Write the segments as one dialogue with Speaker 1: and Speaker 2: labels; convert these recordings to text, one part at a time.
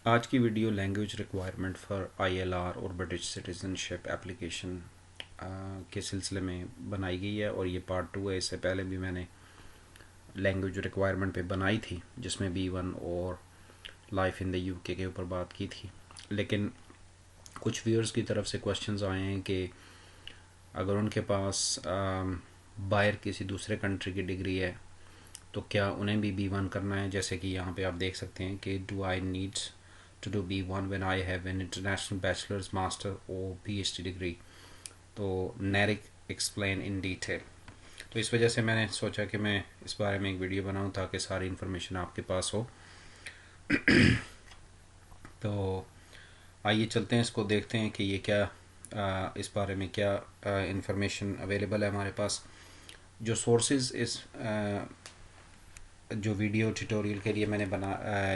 Speaker 1: आज की video language requirement for ILR और ब्रिटिश सिटीजनशिप एप्लीकेशन के सिलसिले में बनाई गई है और ये पार्ट 2 है। इससे पहले भी मैंने लैंग्वेज रिक्वायरमेंट पे बनाई थी जिसमें B1 और लाइफ इन द UK के ऊपर बात की थी, लेकिन कुछ व्यूअर्स की तरफ से क्वेश्चंस आए हैं कि अगर उनके पास बाहर किसी दूसरे कंट्री की डिग्री है तो क्या उन्हें भी B1 करना है। जैसे कि यहाँ पे आप देख सकते हैं कि do I needs to do B1 when I have an international bachelor's, master or PhD degree। तो NARIC explain in detail। तो इस वजह से मैंने सोचा कि मैं इस बारे में एक वीडियो बनाऊं ताकि सारी इन्फॉर्मेशन आपके पास हो। तो आइए चलते हैं, इसको देखते हैं कि ये क्या इस बारे में क्या इन्फॉर्मेशन अवेलेबल है हमारे पास। जो सोर्सेज इस जो वीडियो ट्यूटोरियल के लिए मैंने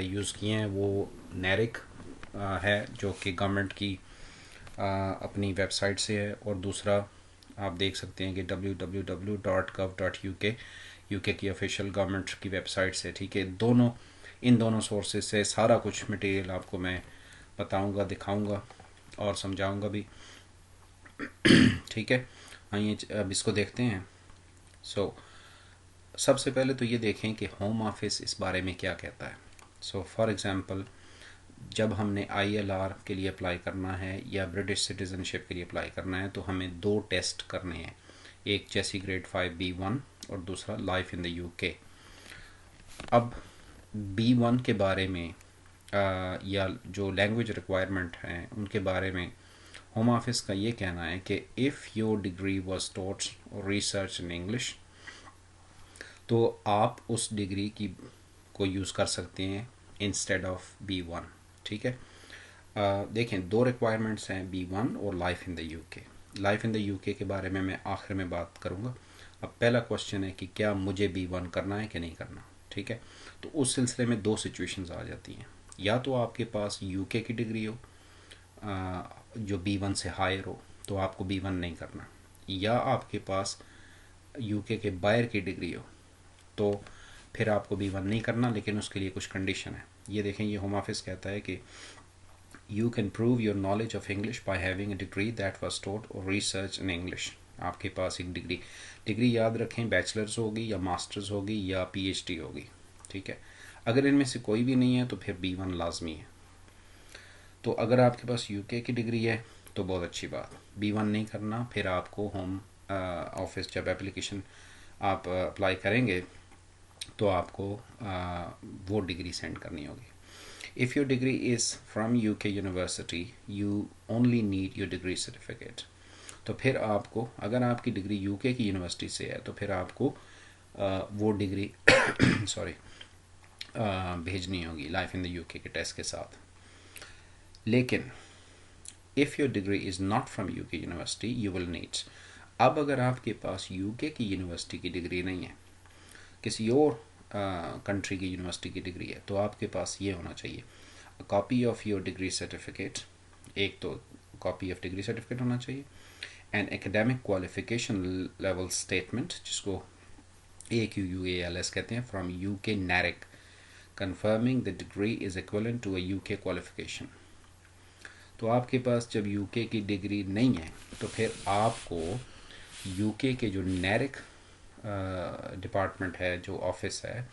Speaker 1: यूज़ किए हैं वो NARIC है, जो कि गवर्नमेंट की अपनी वेबसाइट से है, और दूसरा आप देख सकते हैं कि www.gov.uk यूके की ऑफिशियल गवर्नमेंट की वेबसाइट से। ठीक है, इन दोनों सोर्सेज से सारा कुछ मटेरियल आपको मैं बताऊंगा, दिखाऊंगा और समझाऊंगा भी। ठीक है, आइए अब इसको देखते हैं। सबसे पहले तो ये देखें कि होम ऑफिस इस बारे में क्या कहता है। फॉर एग्ज़ाम्पल, जब हमने ILR के लिए अप्लाई करना है या ब्रिटिश सिटीज़नशिप के लिए अप्लाई करना है तो हमें 2 टेस्ट करने हैं, एक GESE Grade 5 B1 और दूसरा लाइफ इन द UK। अब B1 के बारे में या जो लैंग्वेज रिक्वायरमेंट हैं उनके बारे में होम ऑफिस का ये कहना है कि if your degree was taught और रिसर्च इन इंग्लिश, तो आप उस डिग्री की को यूज़ कर सकते हैं इंस्टेड ऑफ B1। ठीक है, देखें 2 रिक्वायरमेंट्स हैं, B1 और life in the UK। Life in the UK के बारे में मैं आखिर में बात करूँगा। अब पहला क्वेश्चन है कि क्या मुझे B1 करना है कि नहीं करना। ठीक है, तो उस सिलसिले में 2 सिचुएशंस आ जाती हैं। या तो आपके पास UK की डिग्री हो जो B1 से हायर हो तो आपको B1 नहीं करना, या आपके पास UK के बाहर की डिग्री हो तो फिर आपको B1 नहीं करना, लेकिन उसके लिए कुछ कंडीशन है। ये देखें, ये होम ऑफिस कहता है कि you can prove your knowledge of English by having a degree that was taught और रिसर्च इन इंग्लिश। आपके पास एक डिग्री याद रखें, बैचलर्स होगी या मास्टर्स होगी या PhD होगी। ठीक है, अगर इनमें से कोई भी नहीं है तो फिर B1 लाजमी है। तो अगर आपके पास UK की डिग्री है तो बहुत अच्छी बात, B1 नहीं करना। फिर आपको होम ऑफिस जब एप्लीकेशन आप अप्लाई करेंगे तो आपको वो डिग्री सेंड करनी होगी। If your degree is from UK university you only need your degree certificate. तो फिर आपको, अगर आपकी डिग्री UK की यूनिवर्सिटी से है तो फिर आपको वो डिग्री सॉरी भेजनी होगी लाइफ इन द UK के टेस्ट के साथ। लेकिन if your degree is not from UK university you will needs. अब अगर आपके पास UK की यूनिवर्सिटी की डिग्री नहीं है, किसी और कंट्री की यूनिवर्सिटी की डिग्री है, तो आपके पास ये होना चाहिए copy of your degree certificate. एक तो कॉपी ऑफ डिग्री सर्टिफिकेट होना चाहिए, and academic qualification level statement जिसको AQUALS कहते हैं, from UK NARIC confirming the degree is equivalent to a UK qualification। तो आपके पास जब UK की डिग्री नहीं है तो फिर आपको UK के जो NARIC डिपार्टमेंट है, जो ऑफिस है,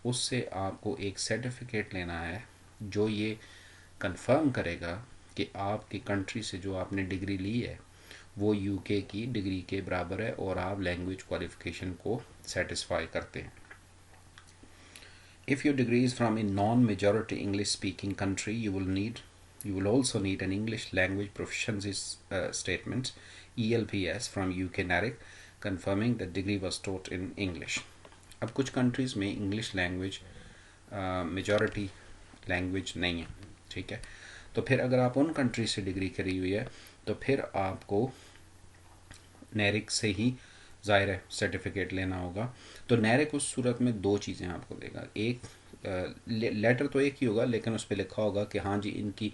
Speaker 1: उससे आपको एक सर्टिफिकेट लेना है जो ये कंफर्म करेगा कि आपकी कंट्री से जो आपने डिग्री ली है वो UK की डिग्री के बराबर है और आप लैंग्वेज क्वालिफिकेशन को सेटिस्फाई करते हैं। If your degree is from a non-majority English-speaking country, you will also need an English language proficiency statement (ELPS) from UK NARIC confirming that degree was taught in English। अब कुछ countries में English language majority language नहीं है। ठीक है, तो फिर अगर आप उन कंट्री से डिग्री करी हुई है तो फिर आपको NARIC से ही ज़ाहिर है सर्टिफिकेट लेना होगा। तो NARIC उस सूरत में 2 चीज़ें आपको देगा, एक लेटर तो एक ही होगा लेकिन उस पर लिखा होगा कि हाँ जी इनकी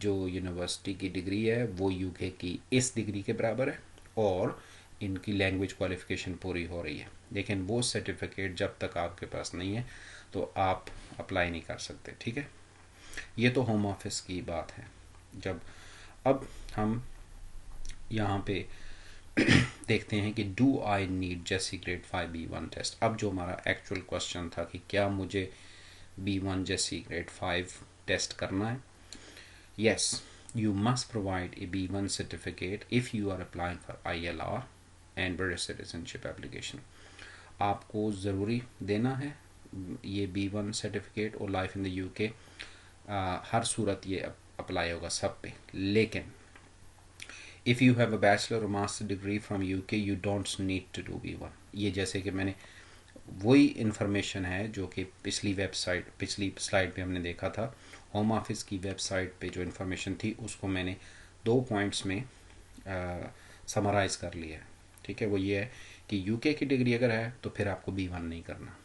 Speaker 1: जो यूनिवर्सिटी की डिग्री है वो UK की इस डिग्री के बराबर है और इनकी लैंग्वेज क्वालिफिकेशन पूरी हो रही है। लेकिन वो सर्टिफिकेट जब तक आपके पास नहीं है तो आप अप्लाई नहीं कर सकते। ठीक है, ये तो होम ऑफिस की बात है। जब अब हम यहाँ पे देखते हैं कि do I need JC grade 5 B1 test. अब जो हमारा एक्चुअल क्वेश्चन था कि क्या मुझे B1 जेसी ग्रेड 5 टेस्ट करना है। Yes, you must provide a B1 certificate if you are applying for ILR and British Citizenship application। आपको ज़रूरी देना है ये B1 सर्टिफिकेट और लाइफ इन द यूके। हर सूरत ये अप्लाई होगा सब पे। लेकिन if you have a bachelor और master degree from UK you don't need to do B1। ये जैसे कि मैंने वही इन्फॉर्मेशन है जो कि पिछली स्लाइड पे हमने देखा था। होम ऑफिस की वेबसाइट पे जो इन्फॉर्मेशन थी उसको मैंने 2 पॉइंट्स में समराइज़ कर लिया है। ठीक है, वो ये है कि यूके की डिग्री अगर है तो फिर आपको B1 नहीं करना।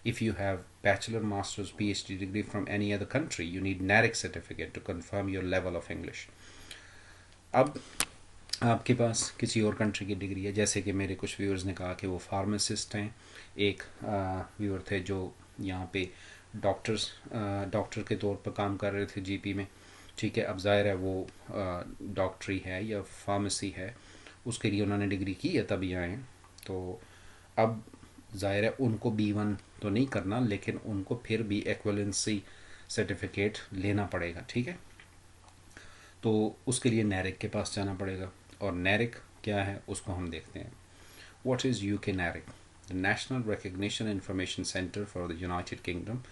Speaker 1: If you have bachelor masters PhD degree from any other country you need NARIC certificate to confirm your level of English. अब आपके पास किसी और कंट्री की डिग्री है, जैसे कि मेरे कुछ व्यूअर्स ने कहा कि वो फार्मासिस्ट हैं। एक व्यूअर थे जो यहाँ पे डॉक्टर के तौर पर काम कर रहे थे GP में। ठीक है, अब ज़ाहिर है वो डॉक्टरी है या फार्मेसी है, उसके लिए उन्होंने डिग्री की है तभी आए हैं। तो अब ज़ाहिर है उनको B1 तो नहीं करना, लेकिन उनको फिर भी एक्विवेलेंसी सर्टिफिकेट लेना पड़ेगा। ठीक है, तो उसके लिए NARIC के पास जाना पड़ेगा। और NARIC क्या है उसको हम देखते हैं। What is UK NARIC? The national recognition information centre for the United kingdom.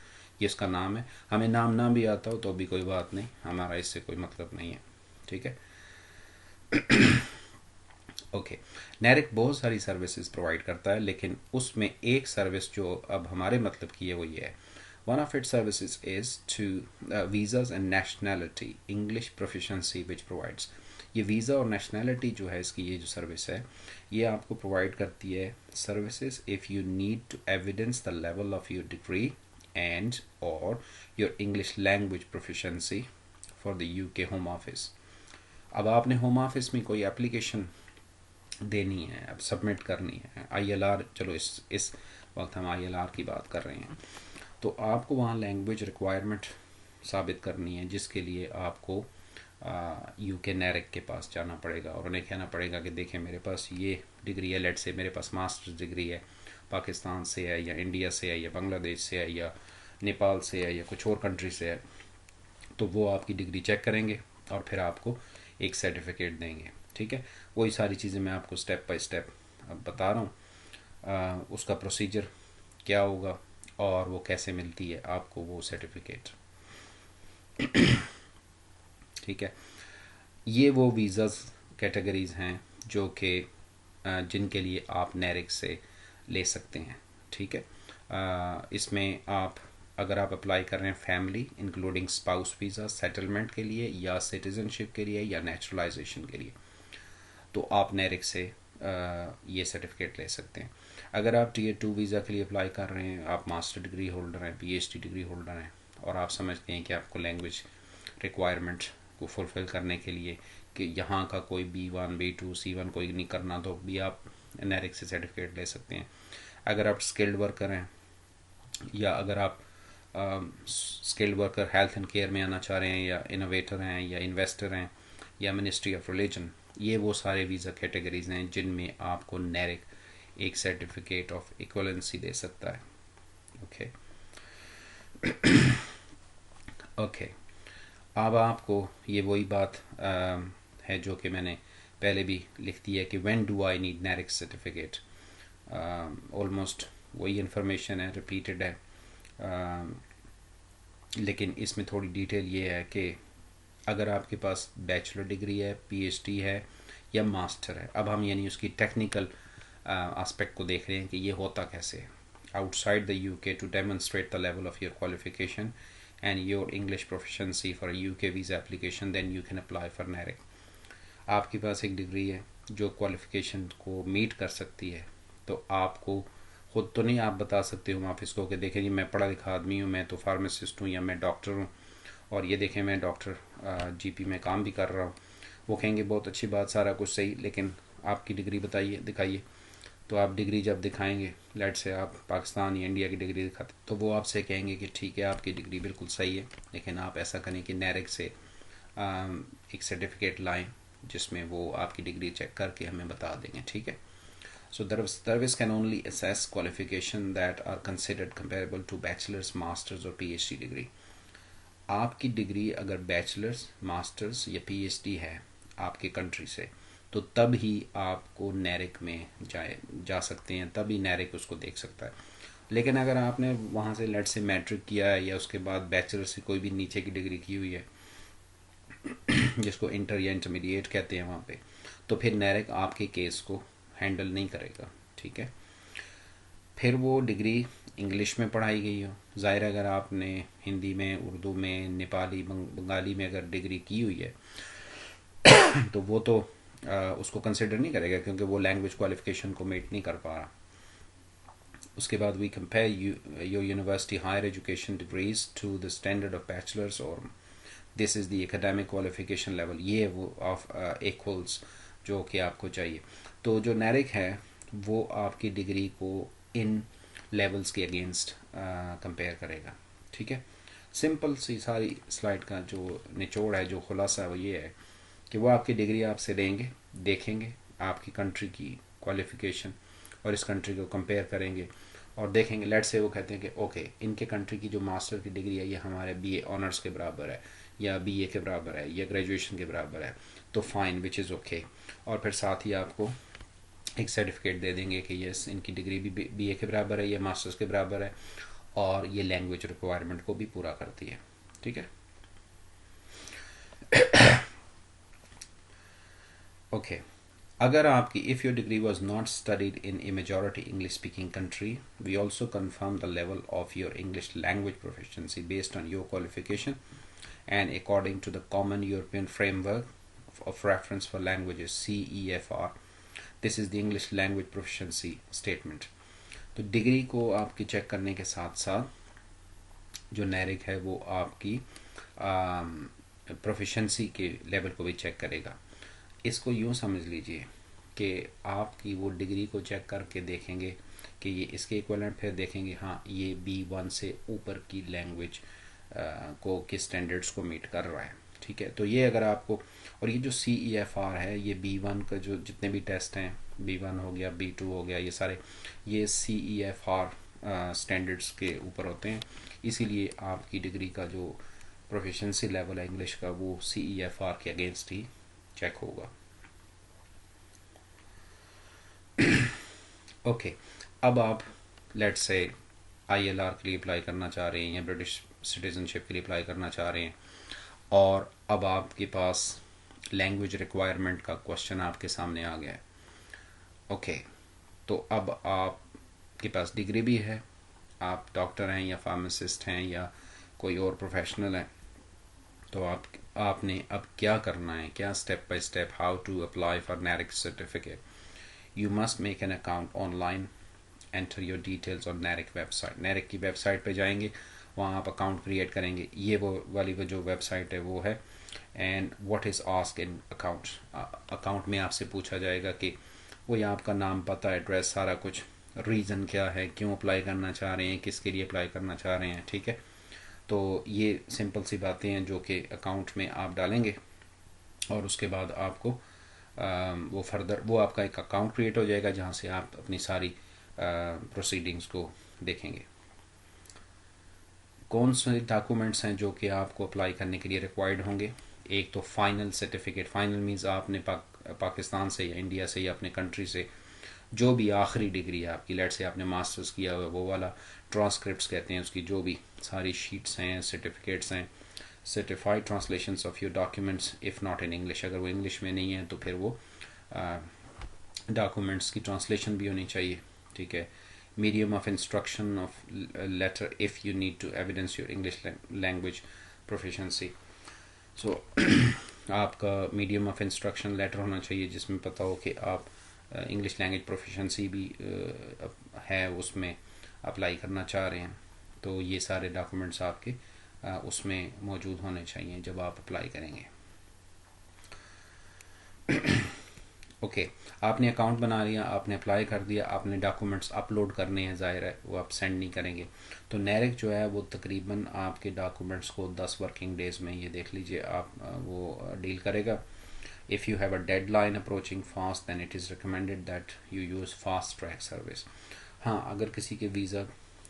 Speaker 1: ये इसका नाम है। हमें नाम भी आता हो तो भी कोई बात नहीं, हमारा इससे कोई मतलब नहीं है। ठीक है। ओके, NARIC बहुत सारी सर्विसेज प्रोवाइड करता है, लेकिन उसमें एक सर्विस जो अब हमारे मतलब की है वो ये है। One of its services is to visas and nationality English proficiency which provides. ये वीज़ा और नेशनैलिटी जो है इसकी ये जो सर्विस है ये आपको प्रोवाइड करती है services if you need to evidence the level of your degree and और your English language proficiency for the UK home office. अब आपने होम ऑफिस में कोई एप्लीकेशन देनी है, अब सबमिट करनी है ILR, चलो इस वक्त हम ILR की बात कर रहे हैं, तो आपको वहाँ लैंग्वेज रिक्वायरमेंट साबित करनी है, जिसके लिए आपको UK NARIC के पास जाना पड़ेगा और उन्हें कहना पड़ेगा कि देखें मेरे पास ये डिग्री है, लेट से मेरे पास मास्टर्स डिग्री है, पाकिस्तान से है या इंडिया से है या बांग्लादेश से है या नेपाल से है या कुछ और कंट्री से है। तो वो आपकी डिग्री चेक करेंगे और फिर आपको एक सर्टिफिकेट देंगे। ठीक है, वही सारी चीज़ें मैं आपको स्टेप बाय स्टेप अब बता रहा हूँ, उसका प्रोसीजर क्या होगा और वो कैसे मिलती है आपको वो सर्टिफिकेट। ठीक है, ये वो वीज़ाज कैटेगरीज़ हैं जो कि जिनके लिए आप NARIC से ले सकते हैं। ठीक है, इसमें आप अगर आप अप्लाई कर रहे हैं family including spouse visa settlement के लिए या सिटीज़नशिप के लिए या नेचुरलाइजेशन के लिए, तो आप NARIC से ये सर्टिफिकेट ले सकते हैं। अगर आप Tier 2 वीज़ा के लिए अप्लाई कर रहे हैं, आप मास्टर डिग्री होल्डर हैं, PhD डिग्री होल्डर हैं और आप समझते हैं कि आपको लैंग्वेज रिक्वायरमेंट को फुलफ़िल करने के लिए कि यहाँ का कोई B1 B2 C1 कोई नहीं करना, तो भी आप NARIC से सर्टिफिकेट ले सकते हैं। अगर आप स्किल्ड वर्कर हैं या अगर आप skilled worker health and care में आना चाह रहे हैं या इनोवेटर हैं या इन्वेस्टर हैं या मिनिस्ट्री ऑफ रिलीजन, ये वो सारे वीज़ा कैटेगरीज हैं जिनमें आपको NARIC एक सर्टिफिकेट ऑफ इक्वलेंसी दे सकता है। ओके ओके, अब आपको ये वही बात है जो कि मैंने पहले भी लिख दी है कि when do I need NARIC certificate. Almost वही इन्फॉर्मेशन है, रिपीटेड है, लेकिन इसमें थोड़ी डिटेल ये है कि अगर आपके पास बैचलर डिग्री है, PhD है या मास्टर है, अब हम यानी उसकी टेक्निकल एस्पेक्ट को देख रहे हैं कि ये होता कैसे है। Outside the UK to demonstrate the level of your qualification and your English proficiency for a UK visa application, then you can apply for NARIC। आपके पास एक डिग्री है जो क्वालिफिकेशन को मीट कर सकती है, तो आपको खुद तो नहीं आप बता सकते हो ऑफिस को कि देखें जी मैं पढ़ा लिखा आदमी हूँ, मैं तो फार्मासिस्ट हूँ या मैं डॉक्टर हूँ और ये देखें मैं डॉक्टर GP में काम भी कर रहा हूँ। वो कहेंगे बहुत अच्छी बात, सारा कुछ सही, लेकिन आपकी डिग्री बताइए, दिखाइए। तो आप डिग्री जब दिखाएंगे, लेट से आप पाकिस्तान या इंडिया की डिग्री दिखाते, तो वो आपसे कहेंगे कि ठीक है आपकी डिग्री बिल्कुल सही है, लेकिन आप ऐसा करें कि NARIC से एक सर्टिफिकेट लाएं जिसमें वो आपकी डिग्री चेक करके हमें बता देंगे, ठीक है। So the service can only assess qualification that are considered comparable to bachelor's, master's और PhD degree. आपकी डिग्री अगर बैचलर्स, मास्टर्स या PhD है आपके कंट्री से, तो तब ही आपको NARIC में जा सकते हैं, तब ही NARIC उसको देख सकता है। लेकिन अगर आपने वहाँ से लेट से मैट्रिक किया है या उसके बाद बैचलर से कोई भी नीचे की डिग्री की हुई है जिसको इंटर या इंटरमीडिएट कहते हैं वहाँ पे, तो फिर NARIC आपके केस को हैंडल नहीं करेगा, ठीक है। फिर वो डिग्री इंग्लिश में पढ़ाई गई हो, ज़ाहिर अगर आपने हिंदी में, उर्दू में, नेपाली, बंगाली में अगर डिग्री की हुई है तो वो तो उसको कंसिडर नहीं करेगा, क्योंकि वो लैंग्वेज क्वालिफिकेशन को मीट नहीं कर पा रहा। उसके बाद we compare your university higher education degrees to the standard of bachelors और this is the academic qualification level, ये वो ऑफ इक्वल्स जो कि आपको चाहिए। तो जो NARIC है वो आपकी डिग्री को इन लेवल्स के अगेंस्ट कंपेयर करेगा, ठीक है। सिंपल सी सारी स्लाइड का जो निचोड़ है, जो खुलासा है वो ये है कि वो आपकी डिग्री आपसे लेंगे, देखेंगे आपकी कंट्री की क्वालिफिकेशन और इस कंट्री को कंपेयर करेंगे और देखेंगे, लेट से वो कहते हैं कि ओके इनके कंट्री की जो मास्टर की डिग्री है ये हमारे BA ऑनर्स के बराबर है या BA के बराबर है या ग्रेजुएशन के बराबर है, तो फाइन, विच इज़ ओके। और फिर साथ ही आपको एक सर्टिफिकेट दे देंगे कि यस इनकी डिग्री भी BA के बराबर है या मास्टर्स के बराबर है और ये लैंग्वेज रिक्वायरमेंट को भी पूरा करती है, ठीक है। ओके अगर आपकी if your degree was not studied in a majority English speaking country, we also confirm the level of your English language proficiency based on your qualification and according to the Common European Framework of Reference for Languages CEFR. This is the English Language Proficiency Statement. तो degree को आपकी check करने के साथ साथ जो NARIC है वो आपकी प्रोफिशेंसी के लेवल को भी चेक करेगा। इसको यूँ समझ लीजिए कि आपकी वो डिग्री को चेक करके देखेंगे कि ये इसके इक्विवेलेंट, फिर देखेंगे हाँ ये B1 से ऊपर की लैंग्वेज को किस स्टैंडर्ड्स को मीट कर रहा है, ठीक है। तो ये अगर आपको, और ये जो CEFR है ये B1 का जो जितने भी टेस्ट हैं, B1 हो गया, B2 हो गया, ये सारे ये CEFR स्टैंडर्ड्स के ऊपर होते हैं, इसीलिए आपकी डिग्री का जो प्रोफिशिएंसी लेवल है इंग्लिश का वो CEFR के अगेंस्ट ही चेक होगा। ओके अब आप लेट से ILR के लिए अप्लाई करना चाह रहे हैं या ब्रिटिश सिटीजनशिप के लिए अप्लाई करना चाह रहे हैं और अब आपके पास लैंग्वेज रिक्वायरमेंट का क्वेश्चन आपके सामने आ गया है। ओके तो अब आपके पास डिग्री भी है, आप डॉक्टर हैं या फार्मासिस्ट हैं या कोई और प्रोफेशनल है, तो आपने अब क्या करना है, क्या step by step how to apply for NARIC certificate. You must make an account online, enter your details on NARIC website. NARIC की वेबसाइट पे जाएंगे, वहाँ आप अकाउंट क्रिएट करेंगे, ये वो वाली जो वेबसाइट है वो है। And what is ask in account, account में आपसे पूछा जाएगा कि वही आपका नाम, पता, एड्रेस, सारा कुछ, रीज़न क्या है, क्यों अप्लाई करना चाह रहे हैं, किसके लिए अप्लाई करना चाह रहे हैं, ठीक है। तो ये सिंपल सी बातें हैं जो कि अकाउंट में आप डालेंगे और उसके बाद आपको वो फर्दर वो आपका एक अकाउंट क्रिएट हो जाएगा जहाँ से आप अपनी सारी प्रोसीडिंग्स को देखेंगे। कौन से डॉक्यूमेंट्स हैं जो कि आपको अप्लाई करने के लिए रिक्वायर्ड होंगे। एक तो फाइनल सर्टिफिकेट, फाइनल मीन्स आपने पाकिस्तान से या इंडिया से या अपने कंट्री से जो भी आखिरी डिग्री है आपकी, लेट से आपने मास्टर्स किया हुआ वो वाला, ट्रांसक्रिप्ट्स कहते हैं उसकी, जो भी सारी शीट्स हैं, सर्टिफिकेट्स हैं, certified translations of your documents if not in English, अगर वो इंग्लिश में नहीं है तो फिर वो डॉक्यूमेंट्स की ट्रांसलेशन भी होनी चाहिए, ठीक है। medium of instruction of letter if you need to evidence your English language proficiency. So आपका मीडियम ऑफ इंस्ट्रक्शन लेटर होना चाहिए जिसमें पता हो कि आप इंग्लिश लैंग्वेज प्रोफिशेंसी भी है उसमें अप्लाई करना चाह रहे हैं, तो ये सारे डॉक्यूमेंट्स आपके उसमें मौजूद होने चाहिए जब आप अप्लाई करेंगे। ओके, आपने अकाउंट बना लिया, आपने अप्लाई कर दिया, आपने डॉक्यूमेंट्स अपलोड करने हैं, ज़ाहिर है वो आप सेंड नहीं करेंगे, तो नैरिक जो है वो तकरीबन आपके डॉक्यूमेंट्स को 10 वर्किंग डेज़ में, ये देख लीजिए आप, वो डील करेगा। If you have a deadline approaching fast, then it is recommended that you use fast track service. हाँ, अगर किसी के वीज़ा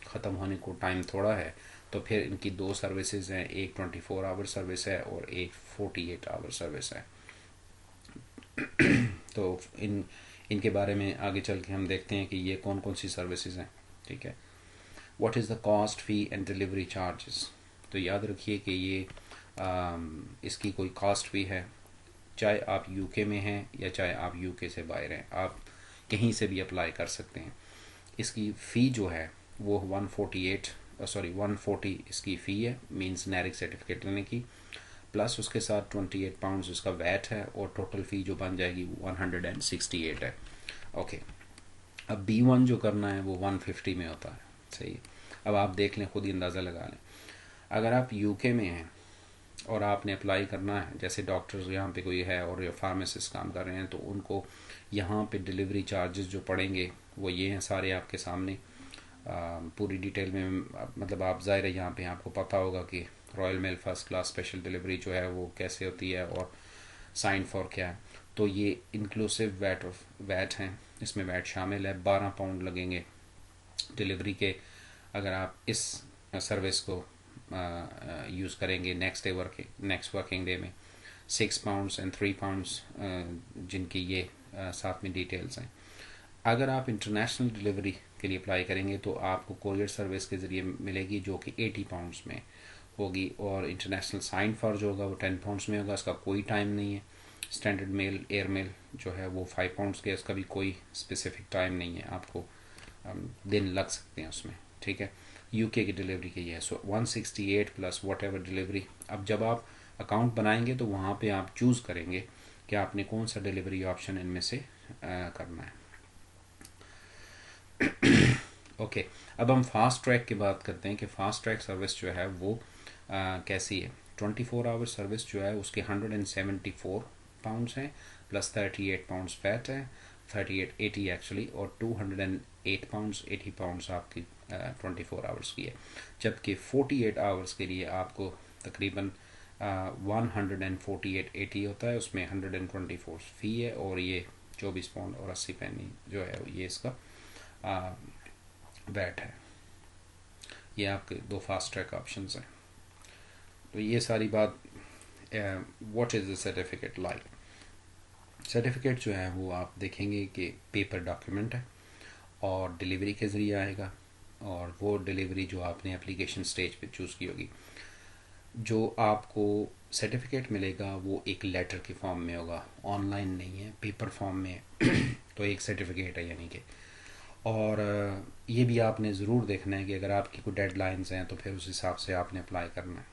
Speaker 1: ख़त्म होने को टाइम थोड़ा है तो फिर इनकी दो सर्विसेज हैं, एक 24 आवर सर्विस है और एक 48 आवर सर्विस है। तो इनके बारे में आगे चल के हम देखते हैं कि ये कौन कौन सी सर्विसेज हैं। ठीक है, what is the cost fee and delivery charges. तो याद रखिए कि ये इसकी कोई कॉस्ट भी है, चाहे आप यूके में हैं या चाहे आप यूके से बाहर हैं, आप कहीं से भी अप्लाई कर सकते हैं। इसकी फ़ी जो है वो 140 इसकी फ़ी है, मींस नैरिक सर्टिफिकेट लेने की, प्लस उसके साथ 28 पाउंड्स उसका वैट है, और टोटल फ़ी जो बन जाएगी 168 है। ओके, अब B1 जो करना है वो 150 में होता है। सही है, अब आप देख लें, खुद ही अंदाज़ा लगा लें। अगर आप यूके में हैं और आपने अप्लाई करना है, जैसे डॉक्टर्स यहाँ पे कोई है और फार्मासिस्ट काम कर रहे हैं, तो उनको यहाँ पे डिलीवरी चार्जेस जो पड़ेंगे वो ये हैं सारे आपके सामने। पूरी डिटेल में मतलब आप ज़ाहिर है यहाँ पे आपको पता होगा कि Royal Mail first class special delivery जो है वो कैसे होती है और साइन फॉर क्या है। तो ये इंक्लूसिव वैट हैं, इसमें वैट शामिल है। 12 पाउंड लगेंगे डिलीवरी के अगर आप इस सर्विस को यूज़ करेंगे नेक्स्ट वर्किंग डे में। 6 पाउंड्स एंड 3 पाउंड्स जिनकी ये साथ में डिटेल्स हैं। अगर आप इंटरनेशनल डिलीवरी के लिए अप्लाई करेंगे तो आपको कोरियर सर्विस के ज़रिए मिलेगी, जो कि 80 पाउंड्स में होगी, और इंटरनेशनल साइन फॉर जो होगा वो 10 पाउंड्स में होगा। इसका कोई टाइम नहीं है। स्टैंडर्ड मेल, एयर मेल जो है वो 5 पाउंड्स के, इसका भी कोई स्पेसिफिक टाइम नहीं है, आपको दिन लग सकते हैं उसमें। ठीक है, यूके की डिलीवरी की है। सो 168 प्लस वट एवर डिलीवरी। अब जब आप अकाउंट बनाएंगे तो वहाँ पे आप चूज़ करेंगे कि आपने कौन सा डिलीवरी ऑप्शन इनमें से करना है। ओके, अब हम फास्ट ट्रैक की बात करते हैं कि फास्ट ट्रैक सर्विस जो है वो कैसी है। 24 आवर सर्विस जो है उसके 174 पाउंड्स हैं, प्लस 38 पाउंड्स फैट है, 80 एक्चुअली, और 208 पाउंड्स 80 पाउंड्स आपकी 24 आवर्स की है। जबकि 48 आवर्स के लिए आपको तकरीबन 148.80 होता है, उसमें 124 फ़ी है, और ये 24 पाउंड और 80 पैनी जो है ये इसका वैट है। ये आपके दो फास्ट ट्रैक ऑप्शंस हैं। तो ये सारी बात, what is the certificate like. Certificate जो है वो आप देखेंगे कि पेपर डॉक्यूमेंट है और डिलीवरी के ज़रिए आएगा, और वो डिलीवरी जो आपने एप्लीकेशन स्टेज पे चूज़ की होगी। जो आपको सर्टिफिकेट मिलेगा वो एक लेटर के फॉर्म में होगा, ऑनलाइन नहीं है, पेपर फॉर्म में है। तो एक सर्टिफिकेट है यानी कि। और ये भी आपने ज़रूर देखना है कि अगर आपकी कोई डेडलाइंस हैं तो फिर उस हिसाब से आपने अप्लाई करना है।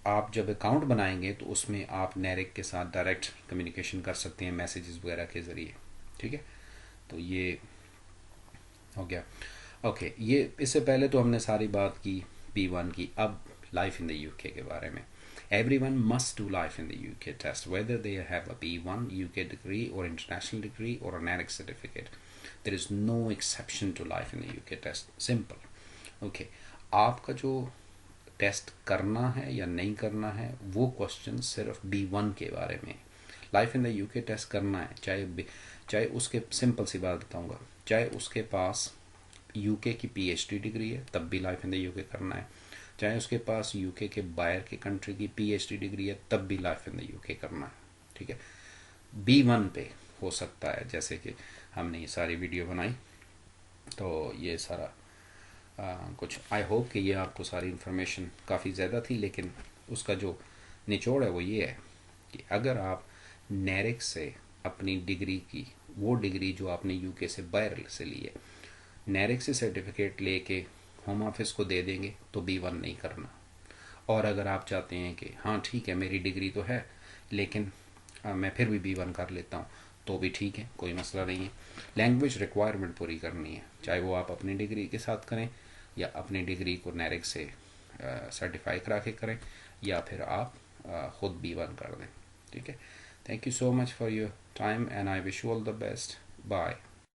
Speaker 1: आप जब अकाउंट बनाएंगे तो उसमें आप नैरिक के साथ डायरेक्ट कम्युनिकेशन कर सकते हैं मैसेजेस वगैरह के ज़रिए। ठीक है, तो ये हो गया। ओके, ये इससे पहले तो हमने सारी बात की B1 की। अब लाइफ इन द यूके के बारे में। Everyone must do life in the UK test, whether they have a B1 UK degree or international degree or a NARIC certificate. There is no exception to life in the UK test. Simple. Okay. आपका जो test करना है या नहीं करना है वो question सिर्फ B1 के बारे में। Life in the UK test करना है, चाहे उसके, सिंपल सी बात बताऊंगा, चाहे उसके पास यूके की PhD डिग्री है तब भी लाइफ इन द यूके करना है, चाहे उसके पास यूके के बाहर के कंट्री की PhD डिग्री है तब भी लाइफ इन द यूके करना है। ठीक है, B1 पे हो सकता है, जैसे कि हमने ये सारी वीडियो बनाई तो ये सारा कुछ, आई होप कि ये आपको सारी इन्फॉर्मेशन काफ़ी ज़्यादा थी, लेकिन उसका जो निचोड़ है वो ये है कि अगर आप नैरिक से अपनी डिग्री की, वो डिग्री जो आपने यूके से बाहर से ली है, नैरिक से सर्टिफिकेट लेके होम ऑफिस को दे देंगे तो B1 नहीं करना। और अगर आप चाहते हैं कि हाँ ठीक है मेरी डिग्री तो है लेकिन मैं फिर भी B1 कर लेता हूँ, तो भी ठीक है, कोई मसला नहीं है। लैंग्वेज रिक्वायरमेंट पूरी करनी है, चाहे वो आप अपनी डिग्री के साथ करें या अपनी डिग्री को नैरिक से सर्टिफाई करा के करें, या फिर आप ख़ुद B1 कर दें। ठीक है, Thank you so much for your time and I wish you all the best. Bye.